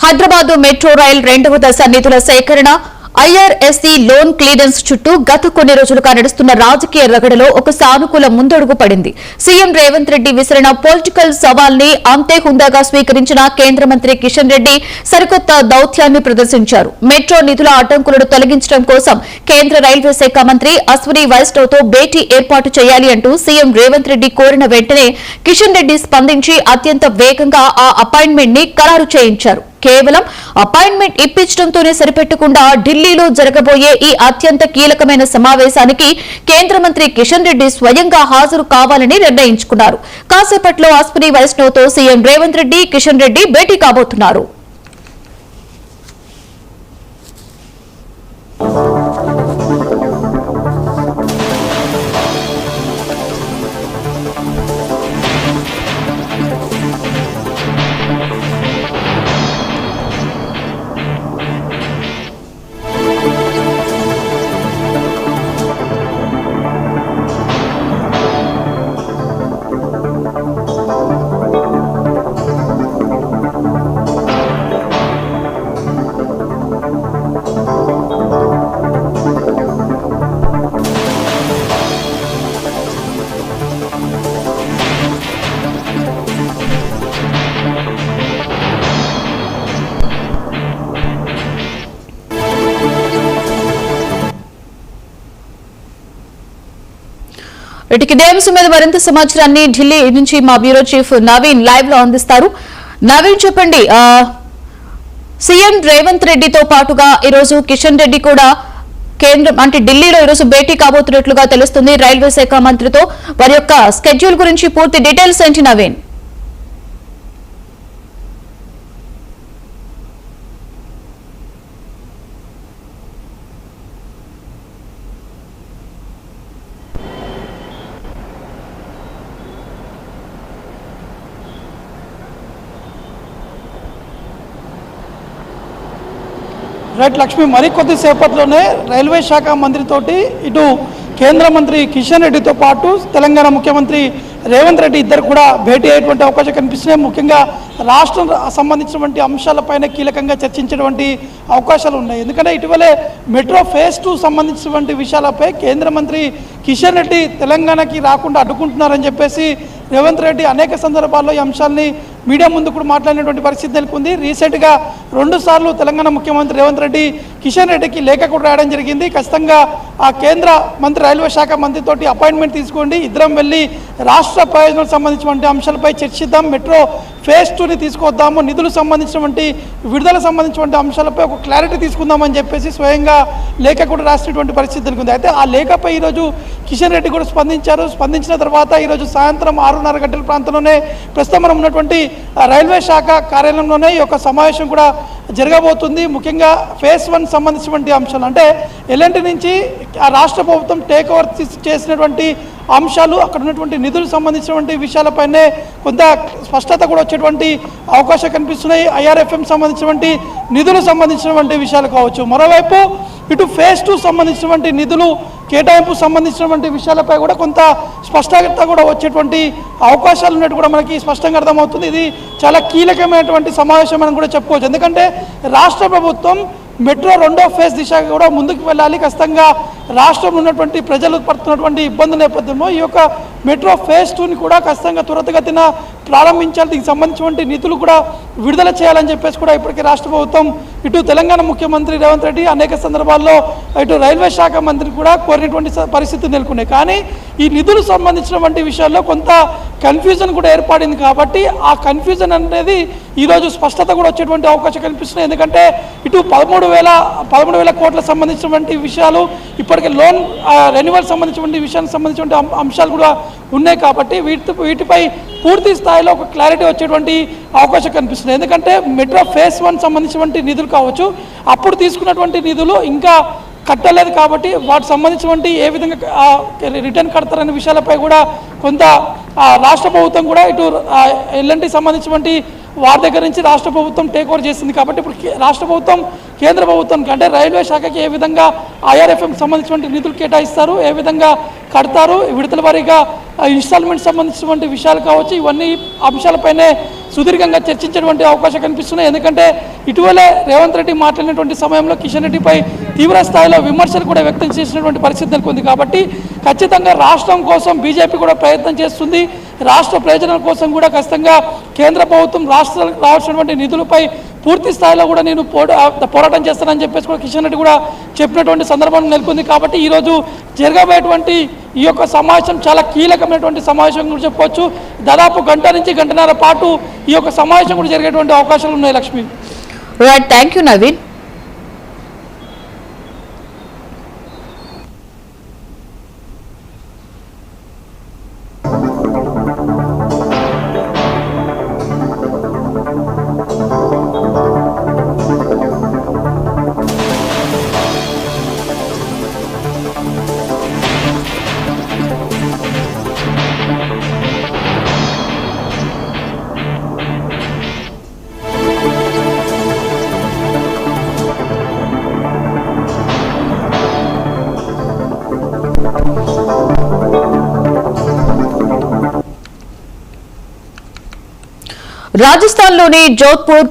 Hyderabad metro rail రెండవ దశ నిధుల సేకరణ ఐఆర్ఎస్సీ లోన్ క్లియరెన్స్ చుట్టూ గత కొన్ని రోజులుగా నడుస్తున్న రాజకీయ రగడలో ఒక సానుకూల ముందడుగు పడింది. సీఎం రేవంత్ రెడ్డి విసిరిన పొలిటికల్ సవాల్ని అంతే హుందాగా స్వీకరించిన కేంద్ర మంత్రి కిషన్ రెడ్డి సరికొత్త దౌత్యాన్ని ప్రదర్శించారు. మెట్రో నిధుల అడ్డంకులను తొలగించడం కోసం కేంద్ర రైల్వే శాఖ మంత్రి అశ్విని వైష్ణవ్తో భేటీ ఏర్పాటు చేయాలి అంటూ సీఎం రేవంత్ రెడ్డి కోరిన వెంటనే కిషన్ రెడ్డి స్పందించి అత్యంత వేగంగా ఆ అపాయింట్మెంట్ ని ఖరారు చేయించారు. కేవలం అపాయింట్మెంట్ ఇప్పించడంతోనే సరిపెట్టకుండా ఢిల్లీలో జరగబోయే ఈ అత్యంత కీలకమైన సమావేశానికి కేంద్ర మంత్రి కిషన్ రెడ్డి స్వయంగా హాజరు కావాలని నిర్ణయించుకున్నారు. కాసేపట్లో అశ్విని వైష్ణవ్తో సీఎం రేవంత్ రెడ్డి కిషన్ రెడ్డి భేటీ కాబోతున్నారు. ఇదే అంశం మీద మరింత సమాచారాన్ని ఢిల్లీ నుంచి మా బ్యూరో చీఫ్ నవీన్ లైవ్ లో అందిస్తారు. నవీన్, చెప్పండి, సీఎం రేవంత్ రెడ్డితో పాటుగా ఈరోజు కిషన్ రెడ్డి కూడా కేంద్రం ఢిల్లీలో ఈరోజు భేటీ కాబోతున్నట్లుగా తెలుస్తుంది. రైల్వే శాఖ మంత్రితో వారి యొక్క స్కెడ్యూల్ గురించి పూర్తి డీటెయిల్స్ ఏంటి నవీన్? రైట్ లక్ష్మి, మరికొద్దిసేపట్లోనే రైల్వే శాఖ మంత్రితోటి ఇటు కేంద్ర మంత్రి కిషన్ రెడ్డితో పాటు తెలంగాణ ముఖ్యమంత్రి రేవంత్ రెడ్డి ఇద్దరు కూడా భేటీ అయ్యేటువంటి అవకాశం కనిపిస్తున్నాయి. ముఖ్యంగా రాష్ట్రం సంబంధించినటువంటి అంశాలపైన కీలకంగా చర్చించేటువంటి అవకాశాలు ఉన్నాయి. ఎందుకంటే ఇటీవలే మెట్రో ఫేజ్ 2 సంబంధించినటువంటి విషయాలపై కేంద్ర మంత్రి కిషన్ రెడ్డి తెలంగాణకి రాకుండా అడ్డుకుంటున్నారని చెప్పేసి రేవంత్ రెడ్డి అనేక సందర్భాల్లో ఈ అంశాలని మీడియా ముందు కూడా మాట్లాడినటువంటి పరిస్థితి నెలకొంది. రీసెంట్గా 2 సార్లు తెలంగాణ ముఖ్యమంత్రి రేవంత్ రెడ్డి కిషన్ రెడ్డికి లేఖ కూడా రాయడం జరిగింది. ఖచ్చితంగా ఆ కేంద్ర మంత్రి రైల్వే శాఖ మంత్రితోటి అపాయింట్మెంట్ తీసుకోండి, ఇద్దరం వెళ్ళి రాష్ట్ర ప్రయోజనాలకు సంబంధించినటువంటి అంశాలపై చర్చిద్దాం, మెట్రో ఫేజ్ 2ని తీసుకొద్దాము, నిధులు సంబంధించినటువంటి విడుదల సంబంధించినటువంటి అంశాలపై ఒక క్లారిటీ తీసుకుందామని చెప్పేసి స్వయంగా లేఖ కూడా రాసినటువంటి పరిస్థితి నెలకొంది. అయితే ఆ లేఖపై ఈరోజు కిషన్ రెడ్డి కూడా స్పందించారు. స్పందించిన తర్వాత ఈరోజు సాయంత్రం 6:30 గంటల ప్రాంతంలోనే ప్రస్తుతం మనం ఉన్నటువంటి రైల్వే శాఖ కార్యాలయంలోనే ఈ యొక్క సమావేశం కూడా జరగబోతుంది. ముఖ్యంగా ఫేజ్ 1 సంబంధించినటువంటి అంశాలు అంటే ఎల్ఎన్టీ నుంచి ఆ రాష్ట్ర ప్రభుత్వం టేక్ ఓవర్ చేసినటువంటి అంశాలు, అక్కడ ఉన్నటువంటి నిధులు సంబంధించినటువంటి విషయాలపైనే కొంత స్పష్టత కూడా వచ్చేటువంటి అవకాశం కనిపిస్తున్నాయి. ఐఆర్ఎఫ్ఎం సంబంధించినటువంటి నిధులు సంబంధించినటువంటి విషయాలు కావచ్చు. మరోవైపు ఇటు ఫేజ్ 2 సంబంధించినటువంటి నిధులు కేటాయింపు సంబంధించినటువంటి విషయాలపై కూడా కొంత స్పష్టత కూడా వచ్చేటువంటి అవకాశాలు ఉన్నట్టు కూడా మనకి స్పష్టంగా అర్థమవుతుంది. ఇది చాలా కీలకమైనటువంటి సమావేశం అని కూడా చెప్పుకోవచ్చు. ఎందుకంటే రాష్ట్ర ప్రభుత్వం మెట్రో 2వ ఫేజ్ దిశగా కూడా ముందుకు వెళ్ళాలి. ఖచ్చితంగా రాష్ట్రంలో ఉన్నటువంటి ప్రజలు పడుతున్నటువంటి ఇబ్బందుల నేపథ్యంలో ఈ యొక్క మెట్రో ఫేజ్ 2ని కూడా ఖచ్చితంగా త్వరితగతిన ప్రారంభించాలి, దీనికి సంబంధించినటువంటి నిధులు కూడా విడుదల చేయాలని చెప్పేసి కూడా ఇప్పటికీ రాష్ట్ర ప్రభుత్వం ఇటు తెలంగాణ ముఖ్యమంత్రి రేవంత్ రెడ్డి అనేక సందర్భాల్లో ఇటు రైల్వే శాఖ మంత్రి కూడా కోరినటువంటి పరిస్థితులు నెలకొన్నాయి. కానీ ఈ నిధులు సంబంధించినటువంటి విషయాల్లో కొంత కన్ఫ్యూజన్ కూడా ఏర్పడింది. కాబట్టి ఆ కన్ఫ్యూజన్ అనేది ఈరోజు స్పష్టత కూడా వచ్చేటువంటి అవకాశం కనిపిస్తున్నాయి. ఎందుకంటే ఇటు 13,000 కోట్ల సంబంధించినటువంటి విషయాలు, ఇప్పటికే లోన్ రెన్యువల్ సంబంధించినటువంటి విషయానికి సంబంధించినటువంటి అంశాలు కూడా ఉన్నాయి. కాబట్టి వీటిపై పూర్తి స్థాయిలో ఒక క్లారిటీ వచ్చేటువంటి అవకాశం కనిపిస్తుంది. ఎందుకంటే మెట్రో ఫేజ్ 1 సంబంధించినటువంటి నిధులు కావచ్చు, అప్పుడు తీసుకున్నటువంటి నిధులు ఇంకా కట్టలేదు. కాబట్టి వాటికి సంబంధించినటువంటి ఏ విధంగా రిటర్న్ కడతారనే విషయాలపై కూడా కొంత రాష్ట్ర ప్రభుత్వం కూడా ఇటు ఎల్ఎన్టీ సంబంధించినటువంటి వారి దగ్గర నుంచి రాష్ట్ర ప్రభుత్వం టేక్ ఓవర్ చేస్తుంది. కాబట్టి ఇప్పుడు రాష్ట్ర ప్రభుత్వం కేంద్ర ప్రభుత్వానికి అంటే రైల్వే శాఖకి ఏ విధంగా ఐఆర్ఎఫ్ఎం సంబంధించినటువంటి నిధులు కేటాయిస్తారు, ఏ విధంగా కడతారు, విడతల వారీగా ఇన్స్టాల్మెంట్ సంబంధించినటువంటి విషయాలు కావచ్చు, ఇవన్నీ అంశాలపైనే సుదీర్ఘంగా చర్చించేటువంటి అవకాశం కనిపిస్తున్నాయి. ఎందుకంటే ఇటీవలే రేవంత్ రెడ్డి మాట్లాడినటువంటి సమయంలో కిషన్ రెడ్డిపై తీవ్ర స్థాయిలో విమర్శలు కూడా వ్యక్తం చేసినటువంటి పరిస్థితి నెలకొంది. కాబట్టి ఖచ్చితంగా రాష్ట్రం కోసం బీజేపీ కూడా ప్రయత్నం చేస్తుంది. రాష్ట్ర ప్రయోజనాల కోసం కూడా ఖచ్చితంగా కేంద్ర ప్రభుత్వం రాష్ట్రాలకు రావాల్సినటువంటి నిధులపై పూర్తి స్థాయిలో కూడా నేను పోరాటం చేస్తానని చెప్పేసి కూడా కిషన్ రెడ్డి కూడా చెప్పినటువంటి సందర్భం నెలకొంది. కాబట్టి ఈరోజు జరగబోయేటువంటి ఈ యొక్క సమావేశం చాలా కీలకమైనటువంటి సమావేశం కూడా చెప్పుకోవచ్చు. దాదాపు గంట నుంచి గంటన్నర పాటు ఈ యొక్క సమావేశం కూడా జరిగేటువంటి అవకాశాలు ఉన్నాయి. Lakshmi, right, thank you Naveen. రాజస్థాన్లోని జోధ్పూర్